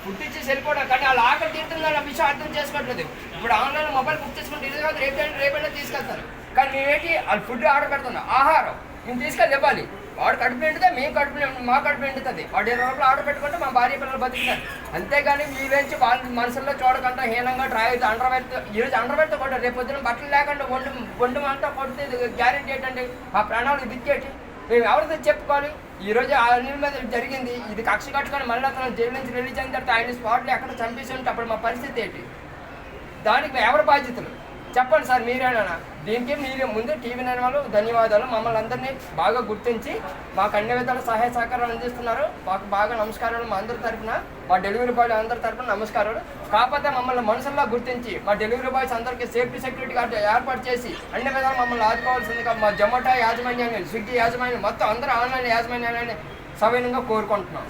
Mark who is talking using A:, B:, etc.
A: Food ఇచ్చేసి వెళ్ళిపోవడం. కానీ వాళ్ళు ఆకలి తీరుతుందని ఆ విషయం అర్థం చేసుకోవట్లేదు. ఇప్పుడు ఆన్లైన్ మొబైల్ బుక్ చేసుకుంటే ఇది కాదు రేపైనా తీసుకెళ్తారు. కానీ మేమేంటి వాళ్ళు ఫుడ్ ఆర్డర్ పెడుతున్నాం, ఆహారం మేము తీసుకెళ్ళి ఇవ్వాలి. వాడు కడుపు నిండితే మేము మా కడుపు నిండుతుంది. వాడు 20 రూపాయలు ఆర్డర్ పెట్టుకుంటే మా భార్య పిల్లలు బతుకుతారు. అంతేగాని మీ వేయించి వాళ్ళ మనసుల్లో చూడకుండా హీనంగా డ్రైవ్ అండర్వేర్తో ఈరోజు అండర్వేర్తో కొట్టారు. రేపు పొద్దున బట్టలు లేకుండా వండు అంతా కొడితే గ్యారెంటీ ఏంటంటే మా ప్రాణాలు దిక్కేటి. మేము ఎవరితో చెప్పుకోవాలి? ఈరోజు అనిల్ మీద జరిగింది, ఇది కక్ష కట్టుకొని మళ్ళీ అతను జైలు నుంచి రిలీజ్ అయిన తర్వాత ఆయన స్పాట్లో ఎక్కడ చంపేసి ఉంటే అప్పుడు మా పరిస్థితి ఏంటి? దానికి ఎవరి బాధ్యతలు చెప్పండి సార్, మీరేనా? దీనికి మీరు ముందు టీవీ నైన్ వాళ్ళు ధన్యవాదాలు. మమ్మల్ని అందరినీ బాగా గుర్తించి మాకు అన్ని విధాల సహాయ సహకారాలు అందిస్తున్నారు. మాకు బాగా నమస్కారాలు. మా అందరి తరఫున, మా డెలివరీ బాయ్ అందరి తరఫున నమస్కారాలు. కాకపోతే మమ్మల్ని మనుషుల్లా గుర్తించి మా డెలివరీ బాయ్స్ అందరికీ సేఫ్టీ సెక్యూరిటీ గార్డు ఏర్పాటు చేసి అన్ని విధాలు మమ్మల్ని ఆదుకోవాల్సిందిగా మా జొమాటో యాజమాన్యాన్ని, స్విగ్గీ యాజమాన్యం, మొత్తం అందరూ ఆన్లైన్ యాజమాన్యాన్ని సవినంగా కోరుకుంటున్నాం.